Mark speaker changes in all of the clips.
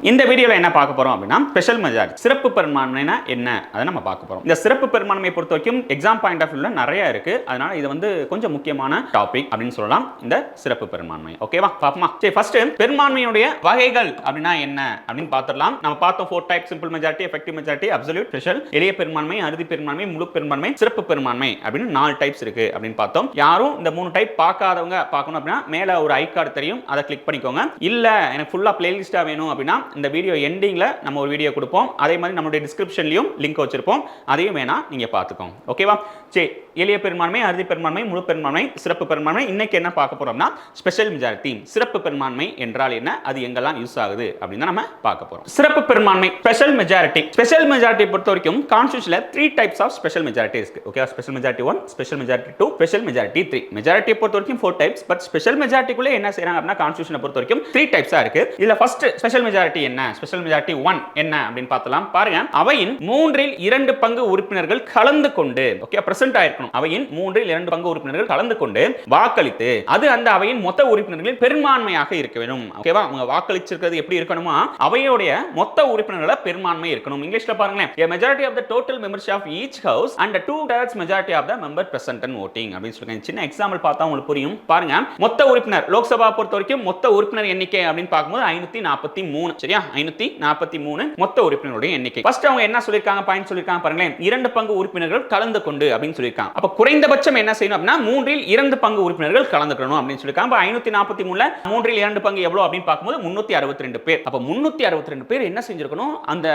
Speaker 1: இந்த வீடியோல என்ன பார்க்க போறோம் அப்படின்னா ஸ்பெஷல் மெஜாரிட்டி சிறப்பு பெரும்பான்மைனா என்ன அதை நம்ம பார்க்க போறோம். இந்த சிறப்பு பெரும்பான்மையை பொறுத்த வரைக்கும் எக்ஸாம் பாயிண்ட் ஆஃப் வியூல நிறைய இருக்கு. அதனால இது வந்து கொஞ்சம் முக்கியமான டாபிக் அப்படின்னு சொல்லலாம் இந்த சிறப்பு பெரும்பான்மை. ஓகேவா பாப்போமா? சரி ஃபர்ஸ்ட் பெரும்பான்மையுடைய வகைகள் அப்படினா என்ன அப்படின்னு பார்த்துடலாம். நம்ம பார்த்தோம் 4 type simple majority, effective majority, absolute, special, எளிய பெரும்பான்மை, அறுதி பெரும்பான்மை, முழு பெரும்பான்மை, சிறப்பு பெரும்பான்மை அப்படின்னு 4 டைப்ஸ் இருக்கு அப்படின்னு பார்த்தோம். யாரும் இந்த 3 டைப் பார்க்காதவங்க பார்க்கணும் அப்படின்னா மேல ஒரு ஐ கார்டு தெரியும், அதை கிளிக் பண்ணிக்கோங்க. இல்ல எனக்கு ஃபுல்லா பிளேலிஸ்டா வேணும் அப்படின்னா இந்த வீடியோ எண்டிங்ல நம்ம ஒரு வீடியோ கொடுப்போம். அதே மாதிரி நம்மளுடைய டிஸ்கிரிப்ஷன்லயும் லிங்க் வச்சிருப்போம், அதையும் வேணா நீங்க பார்த்துக்கோங்க. ஓகேவா? சரி, எளிய பெரும்பான்மை, அறுதி பெரும்பான்மை, முழு பெரும்பான்மை, சிறப்பு பெரும்பான்மை. இன்னைக்கு என்ன பார்க்க போறோம்னா ஸ்பெஷல் மெஜாரிட்டி. சிறப்பு பெரும்பான்மை என்றால் என்ன, அது எங்கெல்லாம் யூஸ் ஆகுது அப்படின்னு நம்ம பார்க்க போறோம். சிறப்பு பெரும்பான்மை ஸ்பெஷல் மெஜாரிட்டி. ஸ்பெஷல் மெஜாரிட்டி பொறுத்த வரைக்கும் கான்ஸ்டிடியூஷன்ல 3 டைப்ஸ் ஆஃப் ஸ்பெஷல் மெஜாரிட்டி இருக்கு. Okay, special majority 1, special majority 2, special majority 3. மெஜாரிட்டியை பொறுத்த வரைக்கும் 4 டைப்ஸ். பட் ஸ்பெஷல் மெஜாரிட்டிக்குள்ள என்ன செய்றாங்க அப்படின்னா கான்ஸ்டிடியூஷனை பொறுத்த வரைக்கும் 3 டைப்ஸா இருக்கு. இதுல ஃபர்ஸ்ட் ஸ்பெஷல் மெஜாரிட்டி என்ன, ஸ்பெஷல் மெஜாரிட்டி 1 என்ன அப்படின்னு பார்த்தலாம். பாருங்க, அவையின் 3இல் 2 பங்கு உறுப்பினர்கள் கலந்து கொண்டு, ஓகே, பிரசன்ட் ஆயிருக்கணும். அவையின் 3இல் 2 பங்கு உறுப்பினர்கள் கலந்து கொண்டு வாக்களித்து அது அந்த அவையின் மொத்த உறுப்பினர்களின் பெரும்பான்மையாக இருக்க வேண்டும். ஓகேவா? அவங்க வாக்களிச்சிருக்கிறது எப்படி இருக்கணுமா, அவையோட மொத்த உறுப்பினர்கள பெரும்பான்மை இருக்கணும். இங்கிலீஷ்ல பாருங்களேன், a majority of the total membership of each house and a 2/3 majority of the member present and voting அப்படின்னு சொல்றாங்க. சின்ன எக்ஸாம்பிள் பார்த்தா உங்களுக்கு புரியும். பாருங்க, மொத்த உறுப்பினர் லோக்சபா பொறுத்த வரைக்கும் மொத்த உறுப்பினர் எண்ணிக்கை அப்படின்னு பார்க்கும்போது 543. சரியா? 543 மொத்த உறுப்பினருடைய எண்ணிக்கை. ஃபர்ஸ்ட் அவங்க என்ன சொல்லிருக்காங்க, பாயிண்ட் சொல்லிருக்காங்க பாருங்களேன், 2 பங்கு உறுப்பினர்கள் கலந்து கொண்டு அப்படின்னு சொல்லிருக்காங்க. அப்ப குறைந்தபட்சம் என்ன செய்யணும் அப்படின்னா 3இல் 2 பங்கு உறுப்பினர்கள் கலந்துக்கணும் அப்படின்னு சொல்லிருக்காங்க. அப்ப 543ல 3இல் 2 பங்கு எவ்வளவு அப்படின்னு பார்க்கும்போது 362 பேர். அப்ப 362 பேர் என்ன செஞ்சிருக்கணும், அந்த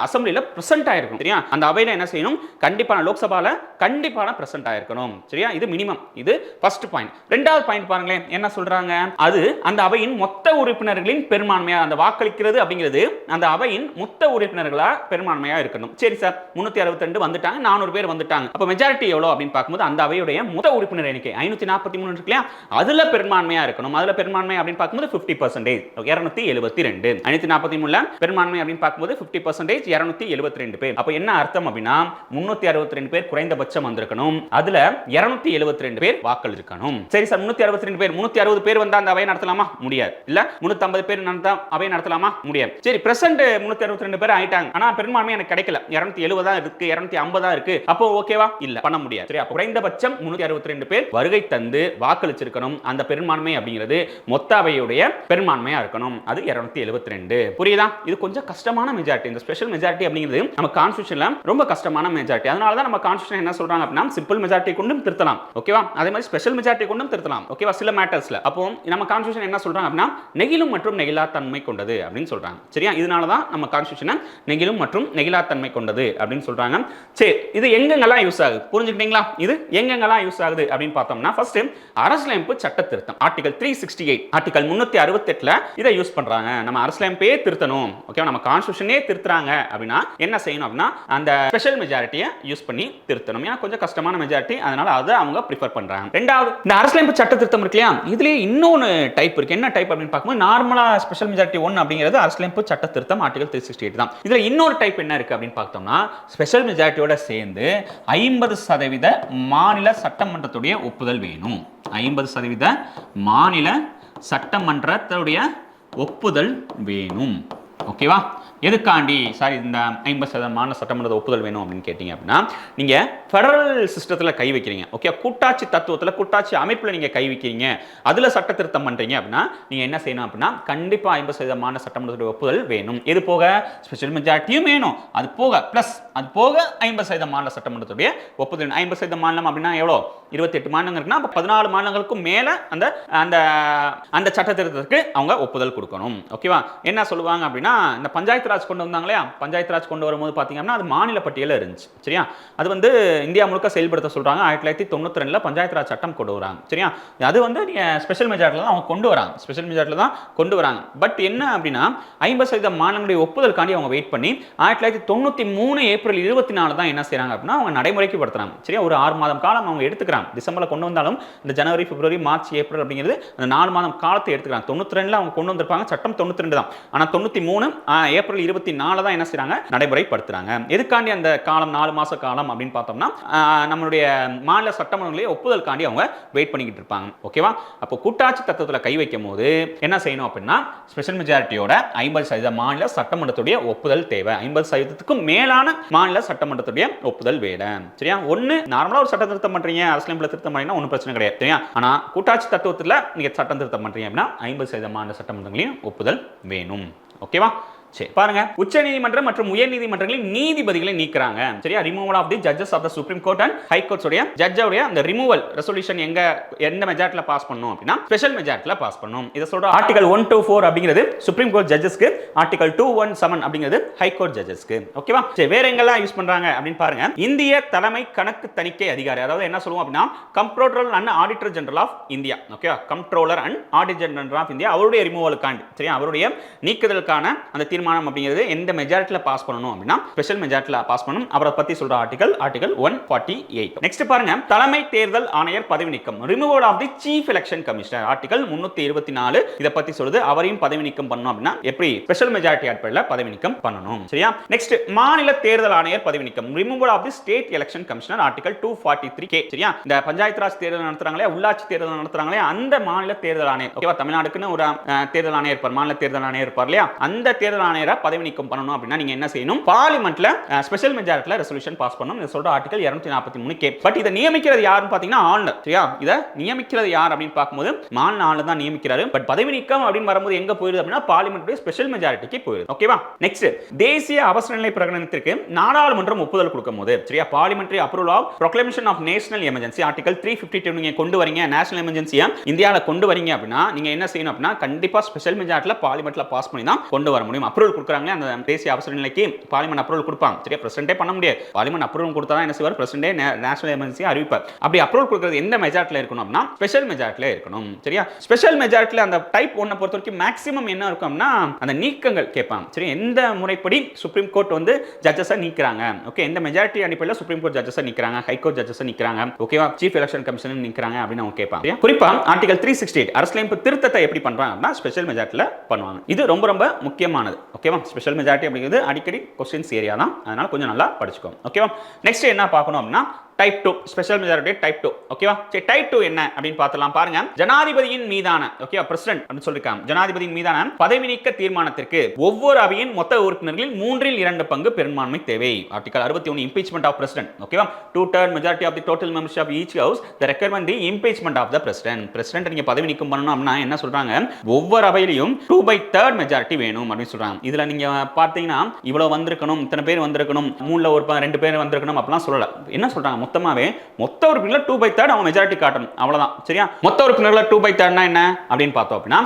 Speaker 1: அசெம்பிளில பிரசன்ட் ஆயிருக்கணும். சரியா? அந்த அவையில என்ன செய்யணும், கண்டிப்பான லோக்சபால கண்டிப்பான பிரசன்ட் ஆயிருக்கணும். சரியா? இது மினிமம். இது ஃபர்ஸ்ட் பாயிண்ட். இரண்டாவது பாயிண்ட் பாருங்களேன், என்ன சொல்றாங்க, அது அந்த அவையின் மொத்த உறுப்பினர்களின் பெரும்பான்மையா, அந்த வாக்களிக்கிறது அப்படிங்கிறது அந்த அவையின் மொத்த உறுப்பினர்களா பெரும்பான்மையா இருக்கணும். சரி சார், 362 வந்துட்டாங்க, 400 பேர் வந்துட்டாங்க. அப்ப மெஜாரிட்டி எவ்வளவு அப்படின்னு பார்க்கும்போது அந்த அவையுடைய மொத்த உறுப்பினர் எண்ணிக்கை 543 இருக்கு இல்லையா, அதுல பெரும்பான்மையா இருக்கணும். அதுல பெரும்பான்மை அப்படின்னு பார்க்கும்போது 50%, 272. 543ல பெரும்பான்மை அப்படின்னு பார்க்கும்போது 50%, 272 பேர். அப்ப என்ன அர்த்தம் அப்படின்னா 362 பேர் குறைந்தபட்சம் வந்திருக்கணும், அதுல 272 பேர் வாக்களிக்கணும். சரி சார், 362 பேர், 360 பேர் வந்தா அந்த அவையை நடத்தலாமா? முடியாது. இல்ல 350 பேர் நடந்தா அவையை நடத்தலாமா? முடியாது. சரி, பிரசன்ட் 362 பேர் ஆயிட்டாங்க, ஆனா பெரும்பான்மை எனக்கு கிடைக்கல, 270 தான் இருக்கு, 250 தான் இருக்கு. அப்போ ஓகேவா? இல்ல, பண்ண முடியாது. சரி, அப்ப குறைந்தபட்சம் 362 பேர் வருகை தந்து வாக்களிச்சிருக்கணும். அந்த பெரும்பான்மை அப்படிங்கிறது மொத்த அவையுடைய பெரும்பான்மையா இருக்கணும், அது 272. புரியுதா? இது கொஞ்சம் கஷ்டமான மெஜாரிட்டி. இந்த ஸ்பெஷல் மெஜாரிட்டி அப்படிங்கிறது நம்ம கான்ஸ்டிடியூஷன்ல ரொம்ப கஷ்டமான மெஜாரிட்டி. அதனால தான் நம்ம கான்ஸ்டிடியூஷன் என்ன சொல்றாங்க அப்படின்னா சிம்பிள் மெஜாரிட்டி கொண்டும் திருத்தலாம். ஓகேவா? அதே மாதிரி ஸ்பெஷல் மெஜாரிட்டி கொண்டும் திருத்தலாம். ஓகேவா? சில மேட்டர்ஸ்ல. அப்போ நம்ம கான்ஸ்டிடியூஷன் என்ன சொல்றாங்க அப்படின்னா நெகிழும் மற்றும் நெகிழா தன்மை கொண்டது அப்படின்னு சொல்றாங்க. சரியா? இதனால தான் நம்ம கான்ஸ்டிடியூஷன் நெகிழும் மற்றும் நெகிழா தன்மை கொண்டது அப்படின்னு சொல்றாங்க. சரி, இது எங்கெங்கெல்லாம் யூஸ் ஆகுது புரிஞ்சுக்கிட்டீங்களா? இது எங்கெங்கெல்லாம் யூஸ் ஆகுது அப்படின்னு பார்த்தோம்னா ஃபர்ஸ்ட் அரசியலமைப்பு சட்ட திருத்தம் ஆர்டிகல் 368, ஆர்டிகல் 368ல இதை யூஸ் பண்றாங்க. நம்ம அரசியலமைப்பே திருத்தணும், ஓகேவா, நம்ம கான்ஸ்டிடியூஷனே திருத்துறாங்க அப்படின்னா என்ன செய்யணும் அப்படின்னா அந்த ஸ்பெஷல் மெஜாரிட்டியை யூஸ் பண்ணி திருத்தணும். ஏன்னா கொஞ்சம் கஷ்டமான மெஜாரிட்டி, அதனால அதை அவங்க ப்ரிஃபர் பண்றாங்க. ரெண்டாவது, இந்த அரசியலமைப்பு சட்ட திருத்தம் இருக்கு இல்லையா, இதுலயே இன்னொரு டைப் இருக்கு. என்ன டைப் அப்படின்னு பார்க்கும்போது நார்மலா ஸ்பெஷல் மெஜாரிட்டி 1 அப்படிங்கிறது அரசியலமைப்பு சட்ட திருத்தம் ஆர்டிகல் 368 தான். இதுல இன்னொரு டைப் என்ன இருக்கு அப்படின்னு பார்த்தோம்னா ஸ்பெஷல் மெஜாரிட்டியோட சேர்ந்து 50% மாநில சட்டமன்றத்துடைய ஒப்புதல் வேணும். 50% மாநில சட்டமன்றத்துடைய ஒப்புதல் வேணும். ஓகேவா? எதுக்காண்டி சார் இந்த 50% மாநில சட்டமன்ற ஒப்புதல் வேணும் அப்படின்னு கேட்டீங்க அப்படின்னா நீங்க ஃபெடரல் சிஸ்டத்துல கை வைக்கிறீங்க. ஓகே, கூட்டாட்சி தத்துவத்துல கூட்டாட்சி அமைப்புல நீங்க கை வைக்கிறீங்க, அதுல சட்ட திருத்தம் பண்றீங்க அப்படின்னா நீங்க என்ன செய்யணும் அப்படின்னா கண்டிப்பா 50% மாநில சட்டமன்றத்துடைய ஒப்புதல் வேணும். இது போக ஸ்பெஷல் மெஜாரிட்டியும் வேணும், அது போக பிளஸ் அது போக 50% மாநில சட்டமன்றத்துடைய ஒப்புதல். 50% மாநிலம் அப்படின்னா எவ்வளோ, 28 மாநிலங்கள் இருக்குன்னா 14 மாநிலங்களுக்கும் மேல அந்த அந்த அந்த சட்ட திருத்தத்துக்கு அவங்க ஒப்புதல் கொடுக்கணும். ஓகேவா? என்ன சொல்லுவாங்க அப்படின்னா இந்த பஞ்சாயத்து ராஜ் கொண்டு வந்தாங்க இல்லையா, பஞ்சாயத்து ராஜ் கொண்டு வரும்போது பாத்தீங்கன்னா அது மாநில பட்டியல இருந்துச்சு. சரியா? அது வந்து இந்தியா முழுக்க செயல்படுத்த சொல்றாங்க. 1992ல பஞ்சாயத்து ராஜ் சட்டம் கொண்டு வராங்க. சரியா? அது வந்து நீங்க ஸ்பெஷல் மெஜாரிட்டில தான் அவங்க கொண்டு வராங்க, ஸ்பெஷல் மெஜாரிட்டில தான் கொண்டு வராங்க. பட் என்ன அப்படின்னா 50% மாநிலங்களுடைய ஒப்புதலுக்காண்டி அவங்க வெயிட் பண்ணி 1993 ஏப்ரல் 24 தான் என்ன செய்றாங்க அப்படின்னா அவங்க நடைமுறைக்கு படுத்துறாங்க. சரியா? ஒரு 6 மாதம் காலம் அவங்க எடுத்துக்கிறாங்க. டிசம்பர்ல கொண்டு வந்தாலும் இந்த ஜனவரி, பிப்ரவரி, மார்ச், ஏப்ரல் அப்படிங்கிறது அந்த 4 மாதம் காலத்தை எடுத்துக்கிறாங்க. 92ல அவங்க கொண்டு வந்திருப்பாங்க, சட்டம் 92 தான். ஆனா 93 ஏப்ரல் ஏப்ரல் 24 தான் என்ன செய்றாங்க நடைமுறைப்படுத்துறாங்க. எதுக்காண்டி அந்த காலம் 4 மாச காலம் அப்படின்னு பார்த்தோம்னா நம்மளுடைய மாநில சட்டமன்றங்களே ஒப்புதல்காண்டி அவங்க வெயிட் பண்ணிக்கிட்டு இருப்பாங்க. ஓகேவா? அப்போ கூட்டாட்சி தத்துவத்தில் கை வைக்கும் போது என்ன செய்யணும் அப்படின்னா ஸ்பெஷல் மெஜாரிட்டியோட 50% மாநில சட்டமன்றத்துடைய ஒப்புதல் தேவை. 50%க்கும் மேலான மாநில சட்டமன்றத்துடைய ஒப்புதல் வேணும். சரியா? ஒன்னு நார்மலா ஒரு சட்ட திருத்தம் பண்றீங்க, அரசியலமைப்புல திருத்தம் பண்ணீங்கன்னா ஒன்றும் பிரச்சனை கிடையாது. சரியா? ஆனா கூட்டாட்சி தத்துவத்தில் நீங்க சட்டம் திருத்தம் பண்றீங்க அப்படின்னா 50% மாநில சட்டமன்றங்களையும் ஒப்புதல் வேணும். ஓகேவா? சரி பாருங்க, உச்ச நீதிமன்றம் மற்றும் உயர் நீதிமன்றங்களின் நீதிபதிகளை நீக்குறாங்க. சரியா? Removal of the judges of the supreme court and high courts உடைய ஜட்ஜோட அந்த ரிமூவல் ரெசல்யூஷன் எந்த மெஜாரிட்டில பாஸ் பண்ணனும் அப்படினா ஸ்பெஷல் மெஜாரிட்டில பாஸ் பண்ணனும். இத சொல்ற ஆர்டிகல் 124 அப்படிங்கிறது சுப்ரீம் கோர்ட் ஜட்ஜஸ்க்கு, ஆர்டிகல் 217 அப்படிங்கிறது ஹை கோர்ட் ஜட்ஜஸ்க்கு. ஓகேவா? சரி, வேற எங்கெல்லாம் யூஸ் பண்றாங்க அப்படினு பாருங்க. இந்திய தலைமை கணக்கு தணிக்கை அதிகாரி, அதாவது என்ன சொல்லுவோம் அப்படினா comptroller and auditor general of India. ஓகேவா? Comptroller and auditor general of India அவருடைய ரிமூவலுக்காண்டி, சரியா, அவருடைய நீக்குதலுக்கான அந்த தீர்மானம் அப்படிங்கிறது எந்த மெஜாரிட்டில பாஸ் பண்ணனும் அப்படினா ஸ்பெஷல் மெஜாரிட்டில பாஸ் பண்ணனும். அவரை பத்தி சொல்ற ஆர்டிகல் 148. நெக்ஸ்ட் பாருங்க, தலைமை தேர்தல் ஆணையர் பதவி நீக்கம், removal of the chief election commissioner, article 324 இத பத்தி சொல்லுது. அவரையும் பதவி நீக்கம் பண்ணனும் அப்படினா எப்படி ஸ்பெஷல் மெஜாரிட்டி அடிப்படையில் பதவி நீக்கம் பண்ணனும். சரியா? நெக்ஸ்ட் மாநில தேர்தல் ஆணையர் பதவி நீக்கம், removal of the state election commissioner, article 243K. சரியா? இந்த பஞ்சாயத்து ராஜ் தேர்தல் நடத்துறாங்களே, உள்ளாட்சி தேர்தல் நடத்துறாங்களே, அந்த மாநில தேர்தல் ஆணையர். ஓகேவா? தமிழ்நாடுக்குன்னு ஒரு தேர்தல் ஆணையர் இருப்பார், மாநில தேர்தல் ஆணையர் இருப்பார் இல்லையா? அந்த தேர்தல் ஆணையரை பதவி நீக்கம் பண்ணனும் அப்படினா நீங்க என்ன செய்யணும்? பார்லிமென்ட்ல ஸ்பெஷல் மெஜாரிட்டில ரெசல்யூஷன் பாஸ் பண்ணனும். இது சொல்ற ஆர்டிகல் 243K. பட் இத நியமிக்கிறது யாருன்னு பாத்தீங்கன்னா ஆளுநர். சரியா? இத நியமிக்கிறது யார் அப்படினு பாக்கும்போது மாநில ஆளுநர் தான் நியமிக்கிறாரு. பட் பதவி நீக்கம் அப்படினு வரும்போது எங்க போயிடுது அப்படினா பார்லிமென்ட் ஸ்பெஷல் மெஜாரிட்டிக்கு போயிடுது. ஓகேவா? நெக்ஸ்ட், தேசிய அவசர நிலை பிரகடனத்திற்கு நாடாளுமன்றம் ஒப்புதல் கொடுக்கும்போது, சரியா, parliamentary approval of proclamation of national emergency, article 352 நீங்க கொண்டு வரீங்க, நேஷனல் எமர்ஜென்சியை இந்தியால கொண்டு வரீங்க அப்படினா நீங்க என்ன செய்யணும் அப்படினா கண்டிப்பா ஸ்பெஷல் மெஜாரிட்டில பார்லிமென்ட்ல பாஸ் பண்ணி தான் கொண்டு வர முடியும். அப்ரூவல் கொடுக்குறாங்க, அந்த தேசிய அவசர நிலைக்கு பார்லிமென்ட் அப்ரூவல் கொடுப்பாங்க. சரியா? பிரசிடென்ட்டே பண்ண முடியாது. பார்லிமென்ட் அப்ரூவல் கொடுத்தா தான் என்ன செய்வார்? பிரசிடென்ட்டே நேஷனல் எமர்ஜென்சி அறிவிப்பார். அப்படி அப்ரூவல் கொடுக்கிறது எந்த மெஜாரிட்டில இருக்கணும் அப்படினா ஸ்பெஷல் மெஜாரிட்டில இருக்கணும். சரியா? ஸ்பெஷல் மெஜாரிட்டில அந்த டைப் 1 பொறுத்த வரைக்கும் மேக்ஸிமம் என்ன இருக்கும் அப்படினா அந்த நீக்கங்கள் கேட்பாங்க. சரி, எந்த முறைப்படி சுப்ரீம் கோர்ட் வந்து ஜட்ஜஸை நீக்குறாங்க, ஓகே, எந்த மெஜாரிட்டி அடிப்படையில் சுப்ரீம் கோர்ட் ஜட்ஜஸை நீக்குறாங்க, ஹை கோர்ட் ஜட்ஜஸை நீக்குறாங்க, ஓகேவா, சீஃப் எலெக்ஷன் கமிஷனர் நீக்குறாங்க அப்படின்னு அவங்க கேட்பாங்க. குறிப்பா ஆர்டிகல் 368 அரசியலமைப்பு திருத்தத்தை எப்படி பண்றாங்க அப்படினா ஸ்பெஷல் மெஜாரிட்டில பண்ணுவாங்க. இது ரொம்ப ரொம்ப முக்கியமானது. ஓகேவா? ஸ்பெஷல் மெஜாரிட்டி அப்படிங்கிறது அடிக்கடி क्वेश्चंस ஏரியா தான், அதனால கொஞ்சம் நல்லா படிச்சுக்கோங்க. ஓகேவா? நெக்ஸ்ட் என்ன பார்க்கணும் அப்படினா டைப் 2 ஸ்பெஷல் மெஜாரிட்டி டைப் 2. ஓகேவா? சரி, டைப் 2 என்ன அப்படினு பார்த்தலாம். பாருங்க, ஜனாதிபதியின் மீதான, ஓகேவா, பிரசிடென்ட் அப்படி சொல்லிருக்காங்க, ஜனாதிபதியின் மீதான பதவி நீக்க தீர்மானத்திற்கு ஒவ்வொரு அவையின் மொத்த உறுப்பினர்களில் 3/2 பங்கு பெரும்பான்மை தேவை. Article 61 impeachment of president. ஓகேவா? 2/3 majority of the total membership of each house the requirement the impeachment of the president. President நீங்க பதவி நீக்கம் பண்ணனும் அப்படினா என்ன சொல்றாங்க? ஒவ்வொரு அவையிலும் 2/3 மெஜாரிட்டி வேணும் அப்படி சொல்றாங்க. இதுல நீங்க பார்த்தீங்கன்னா இவ்வளவு வந்திருக்கணும், இத்தனை பேர் வந்திருக்கணும், 3ல ஒரு 2 பேர் வந்திருக்கணும் அப்படிலாம் சொல்லல. என்ன சொல்றாங்க? மொத்தமாவே மொத்த உறுப்பினர்கள் 2/3 அவங்க மெஜாரிட்டி காட்டணும், அவ்வளவுதான். சரியா? மொத்த உறுப்பினர்கள் 2/3 என்ன அப்படின்னு பார்த்தோம் அப்படின்னா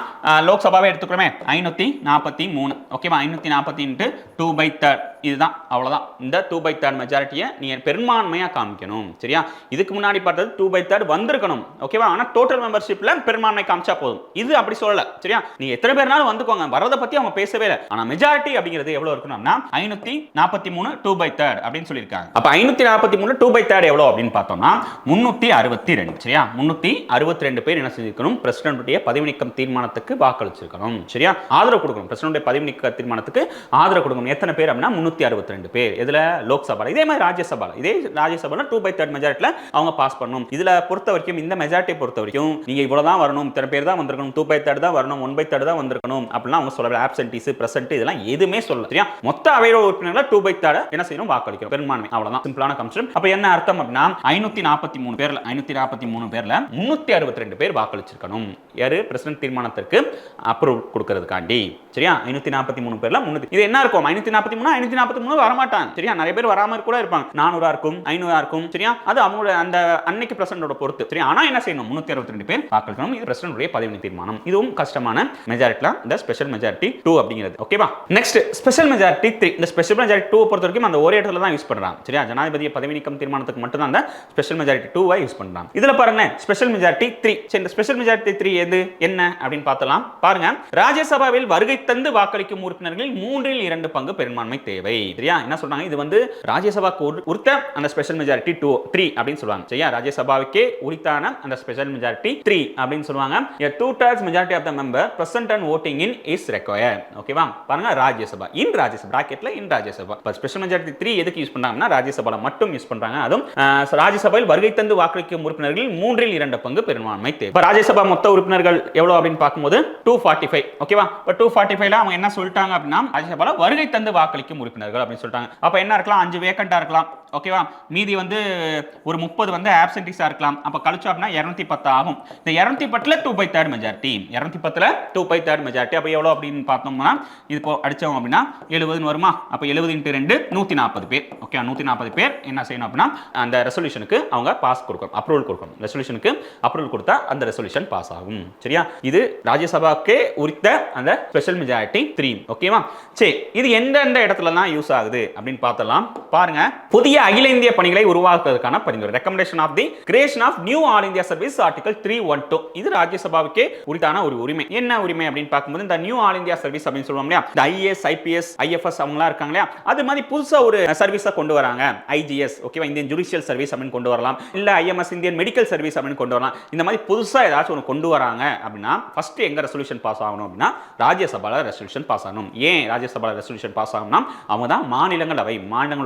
Speaker 1: லோக்சபாவை எடுத்துக்கிறோமே 543. ஓகேவா? 540 × 2/3 இதுதான், அவ்வளவுதான். இந்த 2/3 மெஜாரிட்டியை நீங்க பெரும்பான்மையா காமிக்கணும். சரியா? இதுக்கு முன்னாடி பார்த்தது 2/3 வந்திருக்கணும். ஓகேவா? ஆனா டோட்டல் மெம்பர்ஷிப்ல பெரும்பான்மை காமிச்சா போதும். இது அப்படி சொல்லல. சரியா? நீங்க எத்தனை பேர்னாலும் வந்துக்கோங்க, வரத பத்தி அவங்க பேசவே இல்லை. ஆனா மெஜாரிட்டி அப்படிங்கிறது எவ்வளவு இருக்கணும்னா 543 2/3 அப்படின்னு சொல்லியிருக்காங்க. அப்ப 543 2/3 எவ்வளவு அப்படின்னு பார்த்தோம்னா 362. சரியா? 362 பேர் என்ன செஞ்சிருக்கணும்? பிரசிடென்ட்டுடைய பதவி நீக்கம் தீர்மானத்துக்கு வாக்களிச்சிருக்கணும். சரியா? ஆதரவு கொடுக்கணும். பிரசிடென்ட்டுடைய பதவி நீக்க தீர்மானத்துக்கு ஆதரவு கொடுக்கணும். எத்தனை பேர் அப்படின்னா 362 பேர். இதுல லோக்சபால, இதே மாதிரி ராஜ்யசபால, இதே ராஜ்யசபால 2/3 மெஜாரிட்டில அவங்க பாஸ் பண்ணணும். இதுல பொறுத்த வரைக்கும், இந்த மெஜாரிட்டி பொறுத்த வரைக்கும் நீங்க இவ்வளவுதான் வரணும், இத்தனை பேர் தான் வந்திருக்கணும், 2/3 தான் வரணும், 1/3 தான் வந்திருக்கணும் அப்படிலாம் அவங்க சொல்லல. ஆப்சென்டீஸ், பிரசன்ட் இதெல்லாம் எதுவுமே சொல்லல. சரியா? மொத்த அவையோட உறுப்பினர்கள் 2/3 என்ன செய்யணும்? வாக்களிக்கணும், பெரும்பான்மை, அவ்வளவுதான். சிம்பிளான கான்செப்ட். அப்ப என்ன அர்த்தம் அப்படின்னா 543 பேர்ல 362 பேர் வாக்களிச்சிருக்கணும். யாரு? பிரசிடென்ட் தீர்மானத்திற்கு அப்ரூவ் கொடுக்கிறதுக்காண்டி. சரியா? 543 பேர்ல 300. இது என்ன இருக்கும்? 543 வர மாட்டாங்க. சரியா? நிறைய பேர் வராம கூட இருப்பாங்க. 400 இருக்கும், 500 இருக்கும். சரியா? அது அவங்க அந்த அன்னைக்கு பிரசிடென்ட்டோட பொறுத்து. சரியா? ஆனா என்ன செய்யணும்? 362 பேர் வாக்களிக்கணும். இது பிரசிடென்ட்டுடைய பதவி தீர்மானம். இதுவும் கஷ்டமான மெஜாரிட்டில இந்த ஸ்பெஷல் மெஜாரிட்டி 2 அப்படிங்கிறது. ஓகேவா? Next special majority 3. இந்த ஸ்பெஷல் மெஜாரிட்டி 2 பொறுத்த வரைக்கும் அந்த ஒரே இடத்துல தான் யூஸ் பண்றாங்க. சரியா? ஜனாதிபதியை பதவி நீக்கம் தீர்மானத்துக்கு மட்டும் தான் அந்த ஸ்பெஷல் மெஜாரிட்டி 2 யூஸ் பண்றாங்க. இதுல பாருங்க ஸ்பெஷல் மெஜாரிட்டி 3. சரி, இந்த ஸ்பெஷல் மெஜாரிட்டி 3 எது என்ன அப்படின்னு பார்த்தலாம். பாருங்க, ராஜ்யசபாவில் வருகை தந்து வாக்களிக்கும் உறுப்பினர்களில் 3/2 பங்கு பெரும்பான்மை தேவை. சரியா, என்ன சொல்றாங்க, இது வந்து ராஜ்யசபாக்கு உரித்த அந்த ஸ்பெஷல் மெஜாரிட்டி 3 அப்படின்னு சொல்லுவாங்க. சரியா, ராஜ்யசபாவுக்கே உரித்தான அந்த ஸ்பெஷல் மெஜாரிட்டி 3 அப்படின்னு சொல்லுவாங்க. a 2/3 majority of the member present and voting in is required. ஓகேவா, பாருங்க ராஜ்யசபா இன் ராஜ்யசபா பிராக்கெட்ல இன் ராஜ்யசபா. இப்ப ஸ்பெஷல் மெஜாரிட்டி 3 எதுக்கு யூஸ் பண்றாங்கன்னா ராஜ்யசபால மட்டும் யூஸ் பண்றாங்க. அதுவும் ராஜ்யசபாவில் வருகை தந்து வாக்களிக்கும் உறுப்பினர்களில் 3/2 பங்கு பெரும்பான்மை தேவை. இப்ப ராஜ்யசபா மொத்த உறுப்பினர்கள் எவ்வளவு அப்படின்னு பார்க்கும்போது 245. ஓகேவா, இப்ப 245ல அவங்க என்ன சொல்லிட்டாங்க அப்படின்னா ராஜ்யசபால வருகை தந்து வாக்களிக்கும் உறுப்பினர்கள் அப்படின்னு சொல்லிட்டாங்க. அப்ப என்ன இருக்கலாம், 5 வேக்கண்டா இருக்கலாம். ஓகேவா, மீதி வந்து ஒரு 30 வந்து ஆப்சென்டிஸா இருக்கலாம். அப்ப கழிச்சோம் அப்படின்னா 210 ஆகும். இந்த 210ல 2/3 மெஜாரிட்டி, 210ல 2/3 மெஜாரிட்டி. அப்ப எவ்வளவு அப்படின்னு பார்த்தோம்னா இது இப்போ அடிச்சோம் அப்படின்னா 70 வருமா. அப்ப 70 × 2 140 பேர். ஓகே, 140 பேர் என்ன செய்யணும் அப்படின்னா அந்த ரெசல்யூஷனுக்கு அவங்க பாஸ் கொடுக்கணும், அப்ரூவல் கொடுக்கணும். ரெசல்யூஷனுக்கு அப்ரூவல் கொடுத்தா அந்த ரெசல்யூஷன் பாஸ் ஆகும். சரியா, இது ராஜ்யசபாக்கே உரித்த அந்த ஸ்பெஷல் மெஜாரிட்டி 3. ஓகேவா, சரி, இது எந்தெந்த இடத்துல தான் யூஸ் ஆகுது அப்படின்னு பார்த்தலாம். பாருங்க, புதிய அகில இந்திய பணிகளை உருவாக்குவதற்கான பரிந்துரை recommendation of the creation of new all India service article 312. இது ராஜ்யசபாவுக்கே உரித்தான ஒரு உரிமை. என்ன உரிமை அப்படின்னு பார்க்கும்போது இந்த நியூ ஆல் இந்தியா சர்வீஸ் அப்படின்னு சொல்லுவோம் இல்லையா, இந்த ஐஏஎஸ் ஐபிஎஸ் ஐஎஃப்எஸ் அவங்கலாம் இருக்காங்க இல்லையா, அது மாதிரி புதுசா ஒரு சர்வீஸை கொண்டு வராங்க. ஐஜிஎஸ், ஓகேவா, இந்தியன் ஜுடிஷியல் சர்வீஸ் அப்படின்னு கொண்டு வரலாம். இல்ல ஐஎம்எஸ் இந்தியன் மெடிக்கல் சர்வீஸ் அப்படின்னு கொண்டு வரலாம். இந்த மாதிரி புதுசா ஏதாச்சும் ஒன்று கொண்டு வராங்க அப்படின்னா ஃபர்ஸ்ட் எங்க ரெசல்யூஷன் பாஸ் ஆகணும் அப்படின்னா ராஜ்யசபால ரெசல்யூஷன் பாஸ் ஆகணும். ஏன் ராஜ்யசபால ரெசல்யூஷன் பாஸ் ஆகணும்னா அவங்க தான் மாநிலங்களவை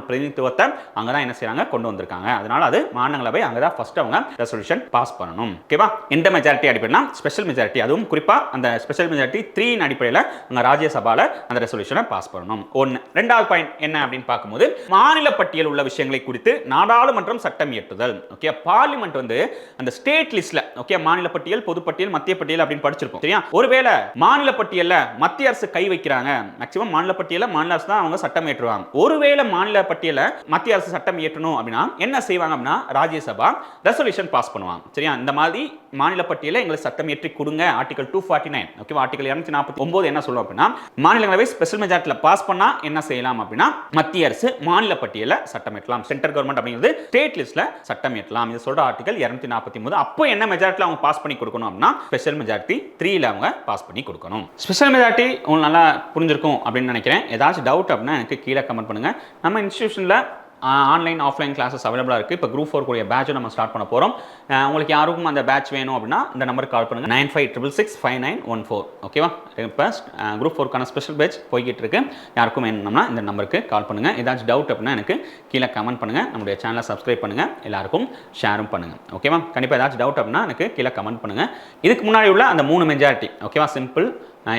Speaker 1: பிரதிநிதித்துவத்தை அங்கதான் என்ன செய்றாங்க கொண்டு வந்திருக்காங்க. அதனால அது மாநிலங்களவை அங்கதான் ஃபர்ஸ்ட் அவங்க ரெசல்யூஷன் பாஸ் பண்ணணும். ஓகேவா, எந்த மெஜாரிட்டி அடிப்படையில ஸ்பெஷல் மெஜாரிட்டி, அதுவும் குறிப்பா அந்த ஸ்பெஷல் மெஜாரிட்டி 3 இன் அடிப்படையில் அங்க ராஜ்யசபால அந்த ரெசல்யூஷனை பாஸ் பண்ணணும். ஒன்னு. ரெண்டாவது பாயிண்ட் என்ன அப்படின்னு பார்க்கும்போது மாநில பட்டியல் உள்ள விஷயங்களை குறித்து நாடாளுமன்றம் சட்டம் இயற்றுதல். ஓகே, பார்லிமெண்ட் வந்து அந்த ஸ்டேட் லிஸ்ட்ல, ஓகே, மாநில பட்டியல், பொது பட்டியல், மத்திய பட்டியல் அப்படின்னு படிச்சிருப்போம். சரியா, ஒருவேளை மாநில பட்டியல்ல மத்திய அரசு கை வைக்கிறாங்க, மேக்ஸிமம் மாநில பட்டியல்ல மாநில அரசு தான் அவங்க சட்டம் இயற்றுவாங்க. ஒருவேளை மாநில பட்டியல்ல மத்திய அரசு சட்டம் இயற்றணும் அப்படின்னா என்ன செய்வாங்க அப்படின்னா ராஜ்யசபா ரெசல்யூஷன் பாஸ் பண்ணுவாங்க. சரியா, இந்த மாதிரி மாநில பட்டியல எங்களுக்கு சட்டம் இயற்றி கொடுங்க ஆர்டிகல் 249. ஓகேவா, ஆர்டிகல் 249 என்ன சொல்லும் அப்படின்னா மாநிலங்களவை ஸ்பெஷல் மெஜாரிட்டில பாஸ் பண்ணா என்ன செய்யலாம் அப்படின்னா மத்திய அரசு மாநில பட்டியல சட்டம் இயற்றலாம். சென்ட்ரல் கவர்மெண்ட் அப்படிங்கிறது ஸ்டேட் லிஸ்ட்ல சட்டம் இயற்றலாம். இது சொல்ற ஆர்டிகல் 249. அப்போ என்ன மெஜாரிட்டில அவங்க பாஸ் பண்ணி கொடுக்கணும் அப்படின்னா ஸ்பெஷல் மெஜாரிட்டி 3ல அவங்க பாஸ் பண்ணி கொடுக்கணும். ஸ்பெஷல் மெஜாரிட்டி உங்களுக்கு நல்லா புரிஞ்சிருக்கும் அப்படின்னு நினைக்கிறேன். ஏதாச்சும் டவுட் அப்படின்னா எனக்கு கீழே கமெண்ட் பண்ணுங்க. நம்ம இன்ஸ்டிடியூஷன்ல ஆன்லைன் ஆஃப்லைன் கிளாஸஸ் அவைலபிளாக இருக்குது. இப்போ குரூப் 4 கூடிய பேட்சை நம்ம ஸ்டார்ட் பண்ண போகிறோம். உங்களுக்கு யாருக்கும் அந்த பேட்ச் வேணும் அப்படின்னா இந்த நம்பருக்கு கால் பண்ணுங்கள் 9566659114. ஓகேவா, இப்போ குரூப் 4க்கான ஸ்பெஷல் பேட்ச் போய்கிட்டு இருக்கு. யாருக்கும் வேணும்னா இந்த நம்பருக்கு கால் பண்ணுங்கள். ஏதாச்சும் டவுட் அப்படின்னா எனக்கு கீழே கமெண்ட் பண்ணுங்கள். நம்மளுடைய சேனலை சப்ஸ்கிரைப் பண்ணுங்கள், எல்லாருக்கும் ஷேரும் பண்ணுங்கள். ஓகேவா, கண்டிப்பாக ஏதாச்சும் டவுட் அப்படின்னா எனக்கு கீழே கமெண்ட் பண்ணுங்கள். இதுக்கு முன்னாடி உள்ள அந்த 3 மெஜாரிட்டி, ஓகேவா, சிம்பிள்,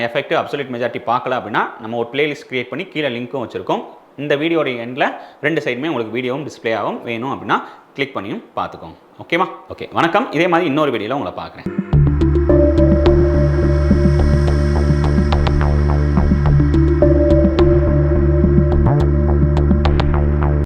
Speaker 1: எஃபெக்டிவ், அப்சல்யூட் மெஜாரிட்டி பார்க்கல அப்படின்னா நம்ம ஒரு பிளேலிஸ்ட் கிரியேட் பண்ணி கீழே லிங்க்கும் வச்சுருக்கோம். இந்த வீடியோட எண்டில் 2 சைடுமே உங்களுக்கு வீடியோவும் டிஸ்பிளே ஆகும். வேணும் அப்படின்னா கிளிக் பண்ணியும் பார்த்துக்கோங்க. ஓகேவா, ஓகே, வணக்கம். இதே மாதிரி இன்னொரு வீடியோவில் உங்களை பார்க்குறேன்.